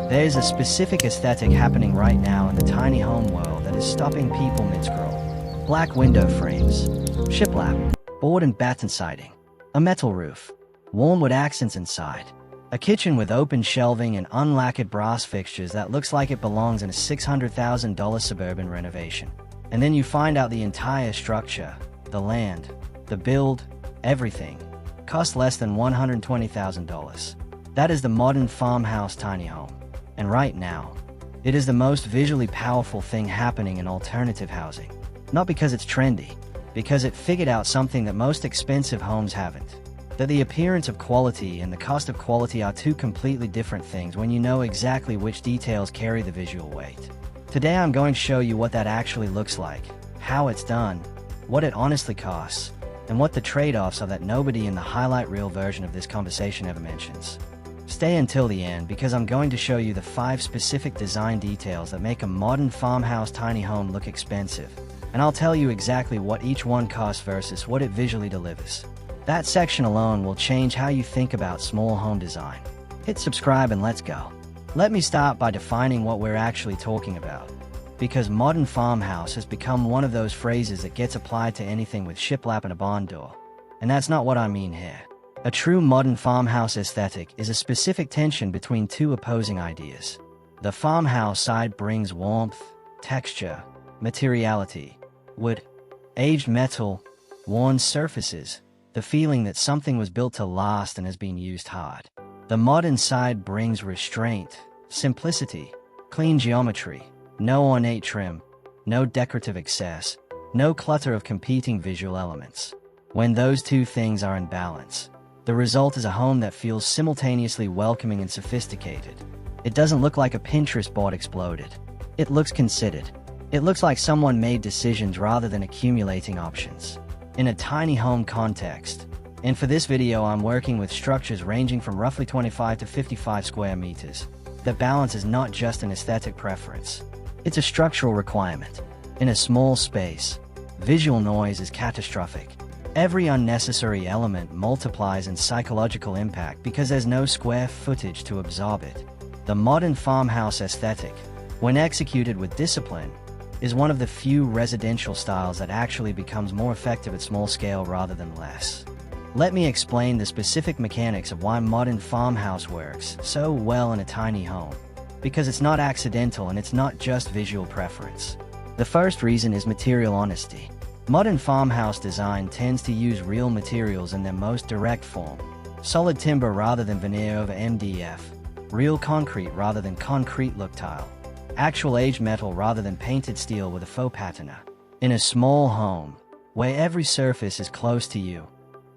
There's a specific aesthetic happening right now in the tiny home world that is stopping people mid-scroll. Black window frames, shiplap, board and batten siding, a metal roof, warm wood accents inside, a kitchen with open shelving and unlacquered brass fixtures that looks like it belongs in a $600,000 suburban renovation. And then you find out the entire structure, the land, the build, everything, cost less than $120,000. That is the modern farmhouse tiny home. And right now, it is the most visually powerful thing happening in alternative housing. Not because it's trendy, because it figured out something that most expensive homes haven't. That the appearance of quality and the cost of quality are two completely different things when you know exactly which details carry the visual weight. Today I'm going to show you what that actually looks like, how it's done, what it honestly costs, and what the trade-offs are that nobody in the highlight reel version of this conversation ever mentions. Stay until the end because I'm going to show you the 5 specific design details that make a modern farmhouse tiny home look expensive, and I'll tell you exactly what each one costs versus what it visually delivers. That section alone will change how you think about small home design. Hit subscribe and let's go. Let me start by defining what we're actually talking about, because modern farmhouse has become one of those phrases that gets applied to anything with shiplap and a barn door, and that's not what I mean here. A true modern farmhouse aesthetic is a specific tension between two opposing ideas. The farmhouse side brings warmth, texture, materiality, wood, aged metal, worn surfaces, the feeling that something was built to last and has been used hard. The modern side brings restraint, simplicity, clean geometry, no ornate trim, no decorative excess, no clutter of competing visual elements. When those two things are in balance, the result is a home that feels simultaneously welcoming and sophisticated. It doesn't look like a Pinterest board exploded. It looks considered. It looks like someone made decisions rather than accumulating options. In a tiny home context, and for this video I'm working with structures ranging from roughly 25 to 55 square meters, the balance is not just an aesthetic preference. It's a structural requirement. In a small space, visual noise is catastrophic. Every unnecessary element multiplies in psychological impact because there's no square footage to absorb it. The modern farmhouse aesthetic, when executed with discipline, is one of the few residential styles that actually becomes more effective at small scale rather than less. Let me explain the specific mechanics of why modern farmhouse works so well in a tiny home. Because it's not accidental and it's not just visual preference. The first reason is material honesty. Modern farmhouse design tends to use real materials in their most direct form. Solid timber rather than veneer over MDF. Real concrete rather than concrete look tile. Actual aged metal rather than painted steel with a faux patina. In a small home, where every surface is close to you,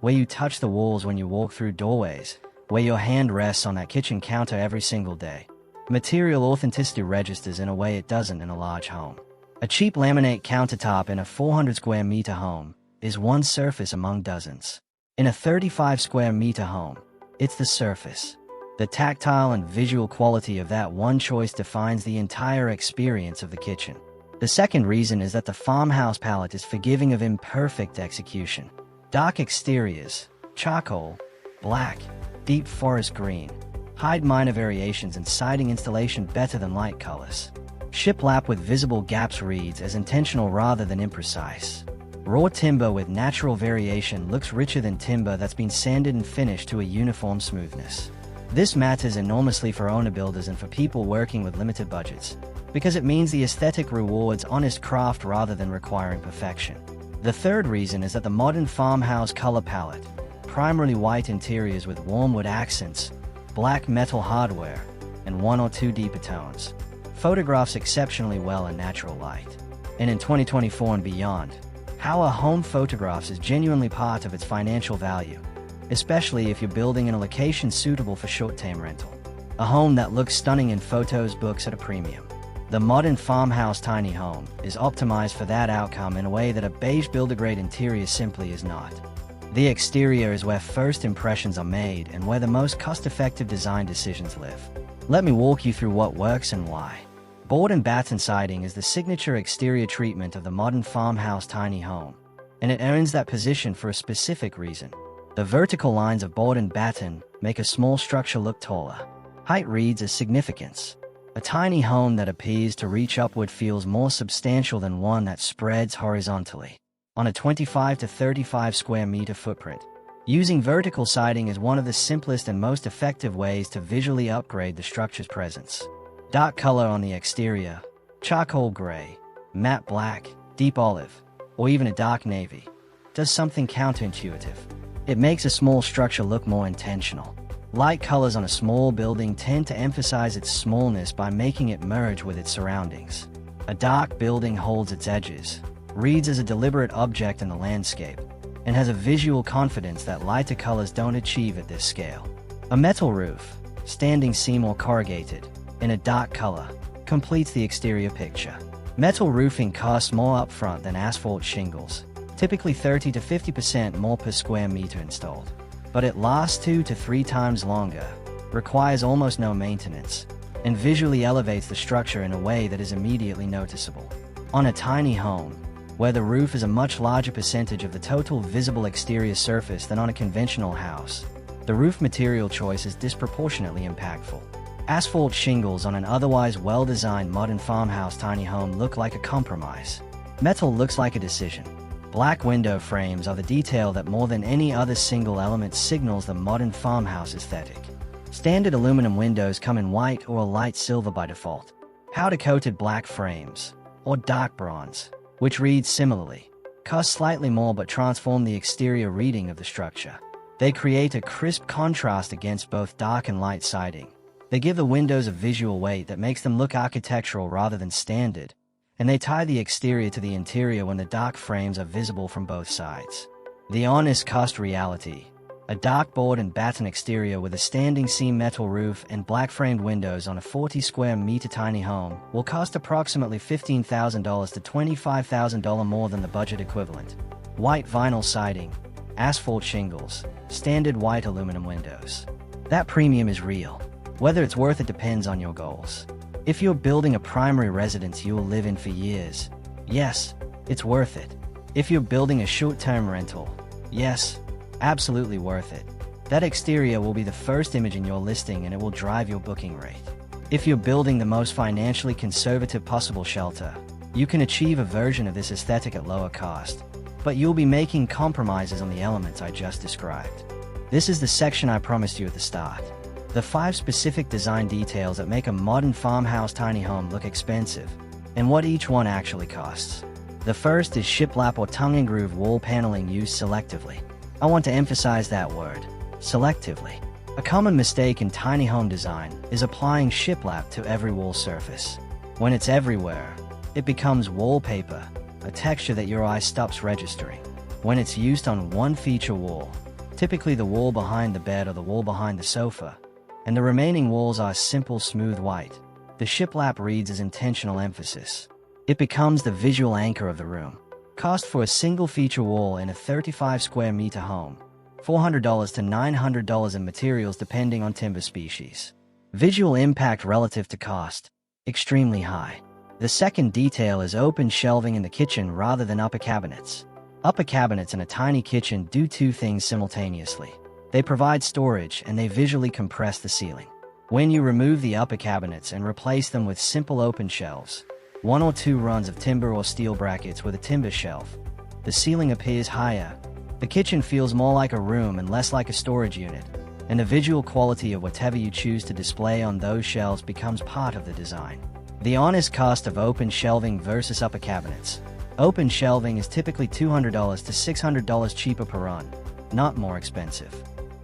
where you touch the walls when you walk through doorways, where your hand rests on that kitchen counter every single day, material authenticity registers in a way it doesn't in a large home. A cheap laminate countertop in a 400 square meter home is one surface among dozens. In a 35 square meter home, it's the surface. The tactile and visual quality of that one choice defines the entire experience of the kitchen. The second reason is that the farmhouse palette is forgiving of imperfect execution. Dark exteriors, charcoal, black, deep forest green, hide minor variations in siding installation better than light colors. Shiplap with visible gaps reads as intentional rather than imprecise. Raw timber with natural variation looks richer than timber that's been sanded and finished to a uniform smoothness. This matters enormously for owner builders and for people working with limited budgets, because it means the aesthetic rewards honest craft rather than requiring perfection. The third reason is that the modern farmhouse color palette, primarily white interiors with warm wood accents, black metal hardware, and 1 or 2 deeper tones, photographs exceptionally well in natural light. And in 2024 and beyond, how a home photographs is genuinely part of its financial value, especially if you're building in a location suitable for short-term rental. A home that looks stunning in photos books at a premium. The modern farmhouse tiny home is optimized for that outcome in a way that a beige builder-grade interior simply is not. The exterior is where first impressions are made and where the most cost-effective design decisions live. Let me walk you through what works and why. Board and batten siding is the signature exterior treatment of the modern farmhouse tiny home, and it earns that position for a specific reason. The vertical lines of board and batten make a small structure look taller. Height reads as significance. A tiny home that appears to reach upward feels more substantial than one that spreads horizontally on a 25 to 35 square meter footprint. Using vertical siding is one of the simplest and most effective ways to visually upgrade the structure's presence. Dark color on the exterior, charcoal gray, matte black, deep olive, or even a dark navy, does something counterintuitive. It makes a small structure look more intentional. Light colors on a small building tend to emphasize its smallness by making it merge with its surroundings. A dark building holds its edges, reads as a deliberate object in the landscape, and has a visual confidence that lighter colors don't achieve at this scale. A metal roof, standing seam or corrugated, in a dark color, completes the exterior picture. Metal roofing costs more upfront than asphalt shingles, typically 30 to 50% more per square meter installed. But it lasts 2 to 3 times longer, requires almost no maintenance, and visually elevates the structure in a way that is immediately noticeable. On a tiny home, where the roof is a much larger percentage of the total visible exterior surface than on a conventional house, the roof material choice is disproportionately impactful. Asphalt shingles on an otherwise well-designed modern farmhouse tiny home look like a compromise. Metal looks like a decision. Black window frames are the detail that more than any other single element signals the modern farmhouse aesthetic. Standard aluminum windows come in white or a light silver by default. Powder-coated black frames, or dark bronze, which read similarly, cost slightly more but transform the exterior reading of the structure. They create a crisp contrast against both dark and light siding. They give the windows a visual weight that makes them look architectural rather than standard, and they tie the exterior to the interior when the dark frames are visible from both sides. The honest cost reality: a dark board and batten exterior with a standing seam metal roof and black framed windows on a 40 square meter tiny home will cost approximately $15,000 to $25,000 more than the budget equivalent. White vinyl siding, asphalt shingles, standard white aluminum windows. That premium is real. Whether it's worth it depends on your goals. If you're building a primary residence you will live in for years, yes, it's worth it. If you're building a short-term rental, yes, absolutely worth it. That exterior will be the first image in your listing and it will drive your booking rate. If you're building the most financially conservative possible shelter, you can achieve a version of this aesthetic at lower cost, but you'll be making compromises on the elements I just described. This is the section I promised you at the start. The 5 specific design details that make a modern farmhouse tiny home look expensive, and what each one actually costs. The first is shiplap or tongue-and-groove wall paneling used selectively. I want to emphasize that word, selectively. A common mistake in tiny home design is applying shiplap to every wall surface. When it's everywhere, it becomes wallpaper, a texture that your eye stops registering. When it's used on one feature wall, typically the wall behind the bed or the wall behind the sofa, and the remaining walls are simple smooth white, the shiplap reads as intentional emphasis. It becomes the visual anchor of the room. Cost for a single feature wall in a 35 square meter home: $400 to $900 in materials depending on timber species. Visual impact relative to cost: extremely high. The second detail is open shelving in the kitchen rather than upper cabinets. Upper cabinets in a tiny kitchen do 2 things simultaneously. They provide storage and they visually compress the ceiling. When you remove the upper cabinets and replace them with simple open shelves, 1 or 2 runs of timber or steel brackets with a timber shelf, the ceiling appears higher, the kitchen feels more like a room and less like a storage unit, and the visual quality of whatever you choose to display on those shelves becomes part of the design. The honest cost of open shelving versus upper cabinets. Open shelving is typically $200 to $600 cheaper per run, not more expensive.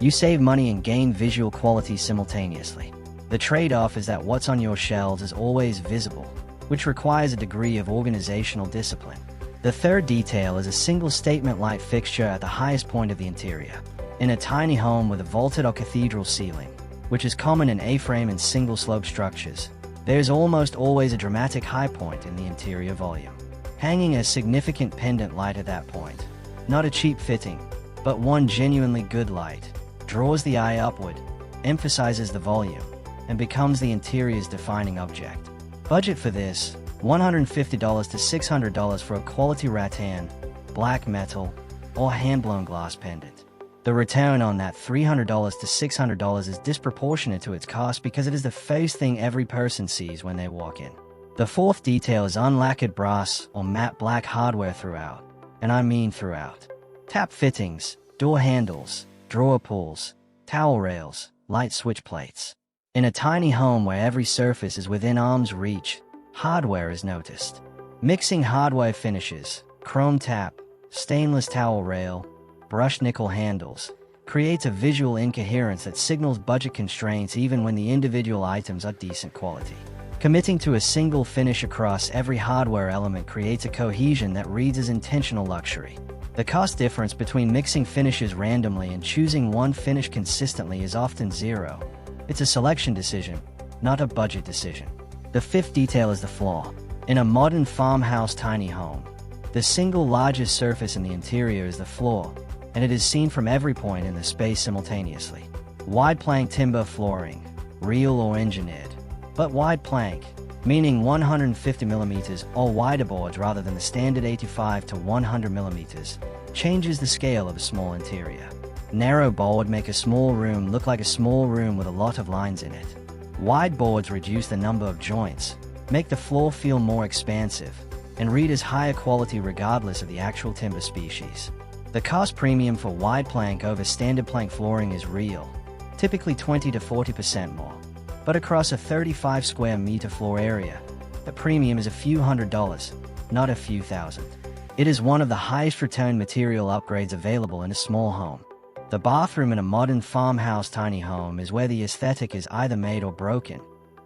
You save money and gain visual quality simultaneously. The trade-off is that what's on your shelves is always visible, which requires a degree of organizational discipline. The third detail is a single statement light fixture at the highest point of the interior. In a tiny home with a vaulted or cathedral ceiling, which is common in A-frame and single-slope structures, there's almost always a dramatic high point in the interior volume. Hanging a significant pendant light at that point, not a cheap fitting, but one genuinely good light, draws the eye upward, emphasizes the volume, and becomes the interior's defining object. Budget for this: $150 to $600 for a quality rattan, black metal, or hand-blown glass pendant. The return on that $300 to $600 is disproportionate to its cost because it is the first thing every person sees when they walk in. The fourth detail is unlacquered brass or matte black hardware throughout, and I mean throughout. Tap fittings, door handles, drawer pulls, towel rails, light switch plates. In a tiny home where every surface is within arm's reach, hardware is noticed. Mixing hardware finishes, chrome tap, stainless towel rail, brushed nickel handles, creates a visual incoherence that signals budget constraints even when the individual items are decent quality. Committing to a single finish across every hardware element creates a cohesion that reads as intentional luxury. The cost difference between mixing finishes randomly and choosing one finish consistently is often zero. It's a selection decision, not a budget decision. The fifth detail is the floor. In a modern farmhouse tiny home, the single largest surface in the interior is the floor, and it is seen from every point in the space simultaneously. Wide plank timber flooring, real or engineered, but wide plank, meaning 150mm or wider boards rather than the standard 85 to 100mm, changes the scale of a small interior. Narrow board make a small room look like a small room with a lot of lines in it. Wide boards reduce the number of joints, make the floor feel more expansive, and read as higher quality regardless of the actual timber species. The cost premium for wide plank over standard plank flooring is real, typically 20 to 40% more. But across a 35 square meter floor area, the premium is a few $100s, not a few thousand. It is one of the highest return material upgrades available in a small home. The bathroom in a modern farmhouse tiny home is where the aesthetic is either made or broken,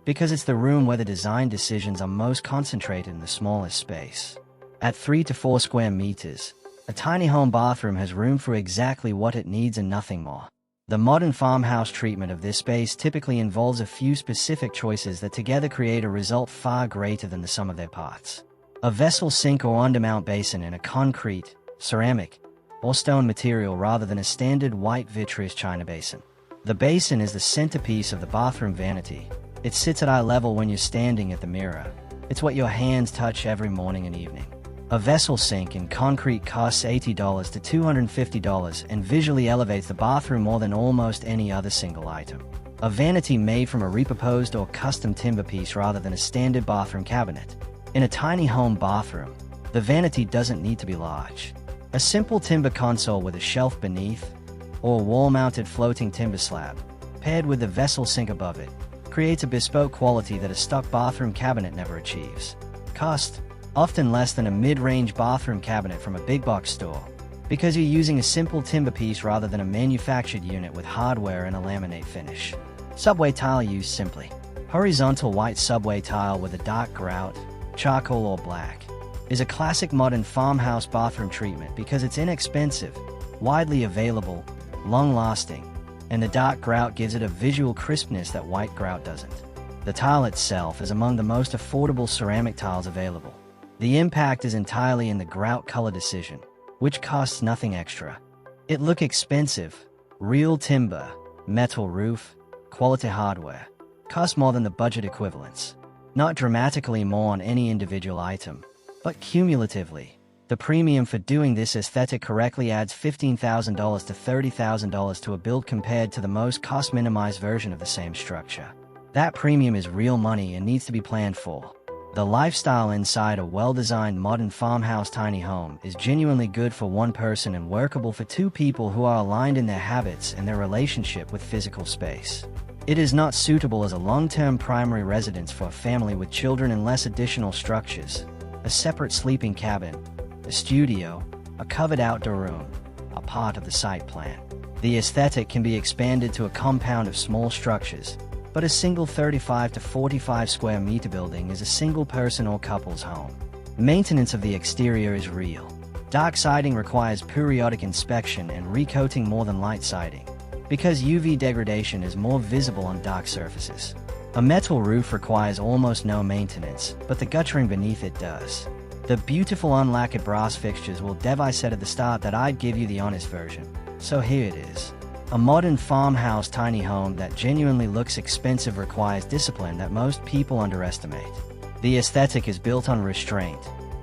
because it's the room where the design decisions are most concentrated in the smallest space. At 3 to 4 square meters, a tiny home bathroom has room for exactly what it needs and nothing more. The modern farmhouse treatment of this space typically involves a few specific choices that together create a result far greater than the sum of their parts. A vessel sink or undermount basin in a concrete, ceramic, or stone material rather than a standard white vitreous china basin. The basin is the centerpiece of the bathroom vanity. It sits at eye level when you're standing at the mirror. It's what your hands touch every morning and evening. A vessel sink in concrete costs $80 to $250 and visually elevates the bathroom more than almost any other single item. A vanity made from a repurposed or custom timber piece rather than a standard bathroom cabinet. In a tiny home bathroom, the vanity doesn't need to be large. A simple timber console with a shelf beneath, or a wall-mounted floating timber slab, paired with the vessel sink above it, creates a bespoke quality that a stock bathroom cabinet never achieves. Cost: often less than a mid-range bathroom cabinet from a big box store, because you're using a simple timber piece rather than a manufactured unit with hardware and a laminate finish. Subway tile used simply. Horizontal white subway tile with a dark grout, charcoal or black, is a classic modern farmhouse bathroom treatment because it's inexpensive, widely available, long-lasting, and the dark grout gives it a visual crispness that white grout doesn't. The tile itself is among the most affordable ceramic tiles available. The impact is entirely in the grout color decision, which costs nothing extra. It look expensive, real timber, metal roof, quality hardware, cost more than the budget equivalents. Not dramatically more on any individual item, but cumulatively, the premium for doing this aesthetic correctly adds $15,000 to $30,000 to a build compared to the most cost-minimized version of the same structure. That premium is real money and needs to be planned for. The lifestyle inside a well-designed modern farmhouse tiny home is genuinely good for one person and workable for two people who are aligned in their habits and their relationship with physical space. It is not suitable as a long-term primary residence for a family with children unless additional structures, a separate sleeping cabin, a studio, a covered outdoor room, are part of the site plan. The aesthetic can be expanded to a compound of small structures, but a single 35 to 45 square meter building is a single person or couple's home. Maintenance of the exterior is real. Dark siding requires periodic inspection and recoating more than light siding, because UV degradation is more visible on dark surfaces. A metal roof requires almost no maintenance, but the guttering beneath it does. The beautiful unlacquered brass fixtures will I said at the start that I'd give you the honest version, so here it is. A modern farmhouse tiny home that genuinely looks expensive requires discipline that most people underestimate. The aesthetic is built on restraint,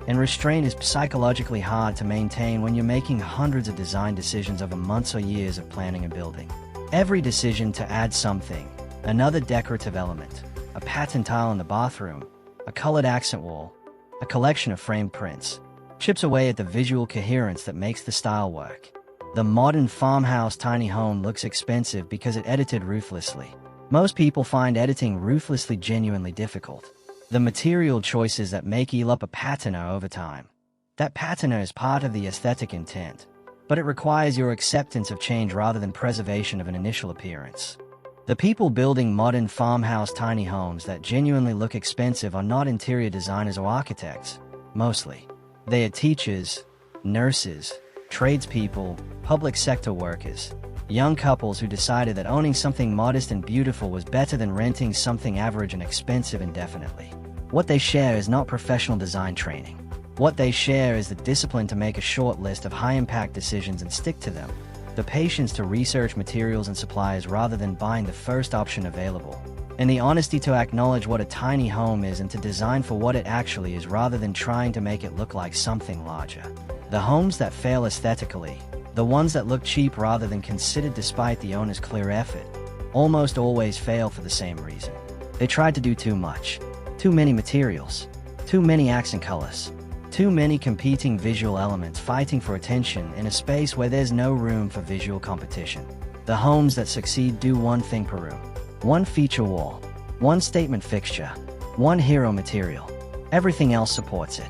And restraint is psychologically hard to maintain when you're making hundreds of design decisions over months or years of planning a building. Every decision to add something, another decorative element, a pattern tile in the bathroom, a colored accent wall, a collection of framed prints, chips away at the visual coherence that makes the style work. The modern farmhouse tiny home looks expensive because it edited ruthlessly. Most people find editing ruthlessly genuinely difficult. The material choices that make up a patina over time. That patina is part of the aesthetic intent, but it requires your acceptance of change rather than preservation of an initial appearance. The people building modern farmhouse tiny homes that genuinely look expensive are not interior designers or architects, mostly. They are teachers, nurses, tradespeople, public sector workers, young couples who decided that owning something modest and beautiful was better than renting something average and expensive indefinitely. What they share is not professional design training. What they share is the discipline to make a short list of high-impact decisions and stick to them, the patience to research materials and supplies rather than buying the first option available, and the honesty to acknowledge what a tiny home is and to design for what it actually is rather than trying to make it look like something larger. The homes that fail aesthetically, the ones that look cheap rather than considered despite the owner's clear effort, almost always fail for the same reason. They tried to do too much. Too many materials. Too many accent colors. Too many competing visual elements fighting for attention in a space where there's no room for visual competition. The homes that succeed do one thing per room. One feature wall. One statement fixture. One hero material. Everything else supports it.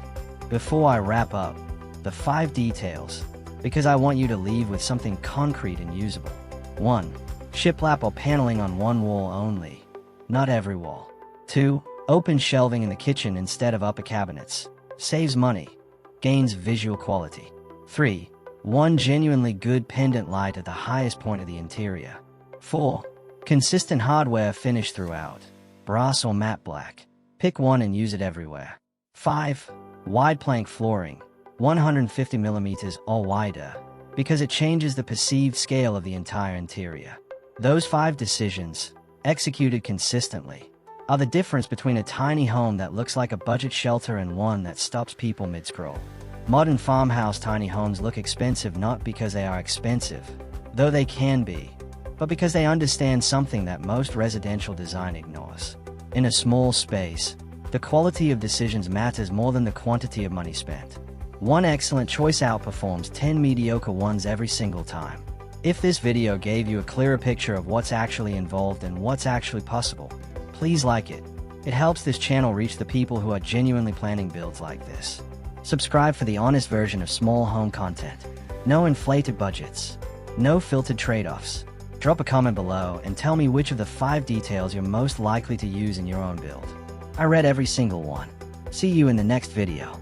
Before I wrap up, the 5 details, because I want you to leave with something concrete and usable. 1. Shiplap or paneling on one wall only, not every wall. 2. Open shelving in the kitchen instead of upper cabinets. Saves money. Gains visual quality. 3. One genuinely good pendant light at the highest point of the interior. 4. Consistent hardware finish throughout. Brass or matte black. Pick one and use it everywhere. 5. Wide plank flooring. 150 millimeters or wider, because it changes the perceived scale of the entire interior. Those 5 decisions, executed consistently, are the difference between a tiny home that looks like a budget shelter and one that stops people mid-scroll. Modern farmhouse tiny homes look expensive not because they are expensive, though they can be, but because they understand something that most residential design ignores. In a small space, the quality of decisions matters more than the quantity of money spent. One excellent choice outperforms 10 mediocre ones every single time. If this video gave you a clearer picture of what's actually involved and what's actually possible, please like it. It helps this channel reach the people who are genuinely planning builds like this. Subscribe for the honest version of small home content. No inflated budgets. No filtered trade-offs. Drop a comment below and tell me which of the 5 details you're most likely to use in your own build. I read every single one. See you in the next video.